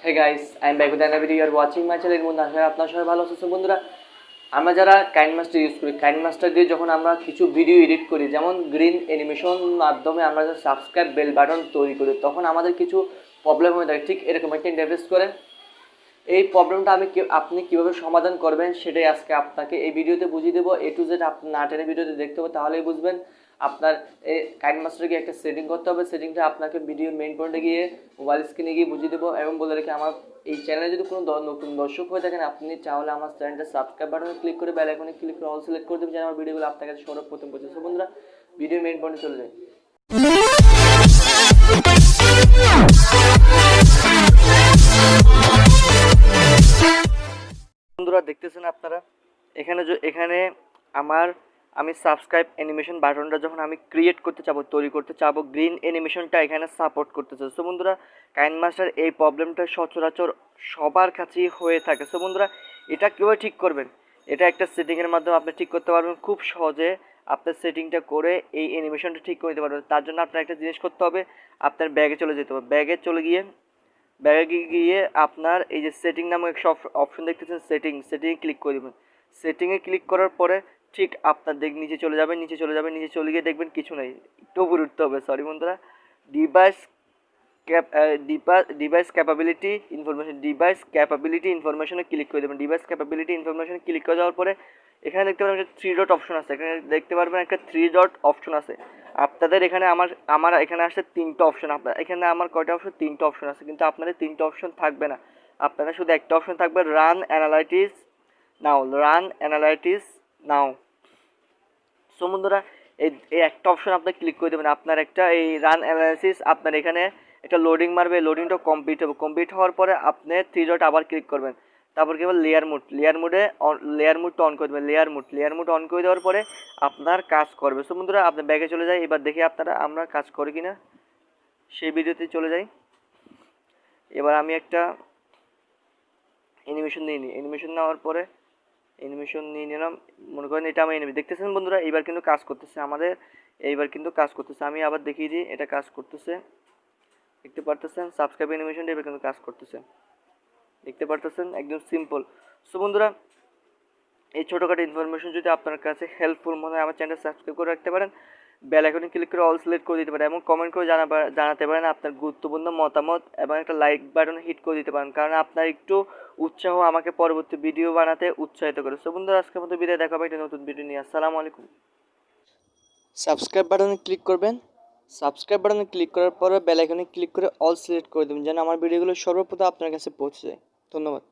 Hey guys, I'm back with another video. You are watching my channel Munna. আপনারা সবাই ভালো আছেন বন্ধুরা। আমরা যারা KineMaster ইউজ করি, KineMaster দিয়ে যখন আমরা কিছু ভিডিও এডিট করি, যেমন গ্রিন অ্যানিমেশন মাধ্যমে আমরা যে সাবস্ক্রাইব বেল বাটন তৈরি করি, তখন আমাদের কিছু প্রবলেম হয়ে থাকে। ঠিক এরকম একটা ইন্টারফেস করে। এই প্রবলেমটা আপনি কিভাবে সমাধান করবেন সেটাই আজকে আপনাকে এই ভিডিওতে বুঝিয়ে দেবো। A to Z আপনি না টেনে ভিডিওতে দেখতে হবে, তাহলেই বুঝবেন। আপনার এই KineMaster গিয়ে একটা সেটিং করতে হবে। সেটিংটা আপনাকে ভিডিওর মেইন পয়েন্টে গিয়ে মোবাইল স্ক্রিনে গিয়ে বুঝিয়ে দেবো এবং বলে রেখে আমার এই চ্যানেলে যদি কোনো নতুন দর্শক হয়ে থাকেন, আপনি চাইলে আমার চ্যানেলটা সাবস্ক্রাইব বাটনে ক্লিক করে বেল আইকনে ক্লিক করে অল সিলেক্ট করে দেবেন, যেন আমার ভিডিওগুলো আপনার কাছে সর্বপ্রথম পৌঁছে। সো বন্ধুরা, ভিডিওর মেইন পয়েন্টে চলে যায়। বন্ধুরা দেখতেছেন আপনারা এখানে আমি সাবস্ক্রাইব অ্যানিমেশন বাটনটা যখন আমি ক্রিয়েট করতে চাবো, তৈরি করতে চাবো, গ্রিন অ্যানিমেশনটা এখানে সাপোর্ট করতেছে। সো বন্ধুরা, KineMaster এই প্রবলেমটা সচরাচর সবার কাছেই হয়ে থাকে। সো বন্ধুরা, এটা কীভাবে ঠিক করবেন? এটা একটা সেটিংয়ের মাধ্যমে আপনি ঠিক করতে পারবেন খুব সহজে। আপনার সেটিংটা করে এই অ্যানিমেশনটা ঠিক করে দিতে পারবেন। তার জন্য আপনার একটা জিনিস করতে হবে, আপনার ব্যাগে চলে যেতে হবে। ব্যাগে গিয়ে আপনার এই যে সেটিং নামক একটা অপশন দেখতেছেন, সেটিংয়ে ক্লিক করে দেবেন। সেটিংয়ে ক্লিক করার পরে ঠিক আপনার নিচে চলে যাবেন। নিচে চলে গিয়ে দেখবেন কিছু নেই, একটু উপরে উঠতে হবে। সরি বন্ধুরা, ডিভাইস ক্যাপাবিলিটি ইনফরমেশনে ক্লিক করে দেবেন। ডিভাইস ক্যাপাবিলিটি ইনফরমেশনে ক্লিক করে যাওয়ার পরে এখানে দেখতে পারবেন একটা 3 ডট অপশন আছে। এখানে দেখতে পারবেন একটা 3 ডট অপশন আছে। আপনাদের এখানে আমার এখানে আসছে 3টা অপশন। আপনার এখানে আমার কয়টা অপশন? 3টা অপশন আছে, কিন্তু আপনাদের 3টা অপশন থাকবে না। আপনারা শুধু একটা অপশন থাকবে, রান অ্যানালাইটিস নাও। সো বন্ধুরা, এই একটা অপশন আপনি ক্লিক করে দেবেন। আপনার একটা এই রান অ্যানালাইসিস আপনার এখানে একটা লোডিং মারবে। লোডিংটা কমপ্লিট হবে। কমপ্লিট হওয়ার পরে আপনি 3 ডট আবার ক্লিক করবেন। তারপর কি হবে, লেয়ার মুডটা অন করে দেবেন। লেয়ার মুড অন করে দেওয়ার পরে আপনার কাজ করবে। সো বন্ধুরা, আপনি ব্যাগে চলে যাই। এবার দেখি আমরা কাজ করি কিনা, সেই ভিডিওতে চলে যাই। এবার আমি একটা অ্যানিমেশন নিয়ে নিই। অ্যানিমেশন নিয়ে নিলাম। মনে করেন এটা আমি এনিমি দেখতেছেন বন্ধুরা, এইবার কিন্তু কাজ করতেছে আমি আবার দেখিয়ে দিই, এটা কাজ করতেছে। দেখতে পারতেছেন সাবস্ক্রাইব অ্যানিমেশনটা এবার কিন্তু কাজ করতেছে। দেখতে পারতেছেন, একদম সিম্পল। সো বন্ধুরা, এই ছোটোখাটো ইনফরমেশন যদি আপনার কাছে হেল্পফুল মনে হয়, আমার চ্যানেলটা সাবস্ক্রাইব করে রাখতে পারেন। বেল আইকনে ক্লিক করে অল সিলেক্ট করে দিতে পারেন এবং কমেন্ট করে জানাতে পারেন আপনার গুরুত্বপূর্ণ মতামত, এবং একটা লাইক বাটন হিট করে দিতে পারেন, কারণ আপনার একটু উৎসাহ আমাকে পরবর্তী ভিডিও বানাতে উৎসাহিত করে। সো বন্ধুরা, আজকের মতো বিদায়, দেখা হবে একটা নতুন ভিডিও নিয়ে। আসসালামু আলাইকুম। সাবস্ক্রাইব বাটনে ক্লিক করবেন। সাবস্ক্রাইব বাটনে ক্লিক করার পরে বেল আইকনে ক্লিক করে অল সিলেক্ট করে দেবেন, যেন আমার ভিডিওগুলো সর্বপ্রথম আপনার কাছে পৌঁছে যায়। ধন্যবাদ।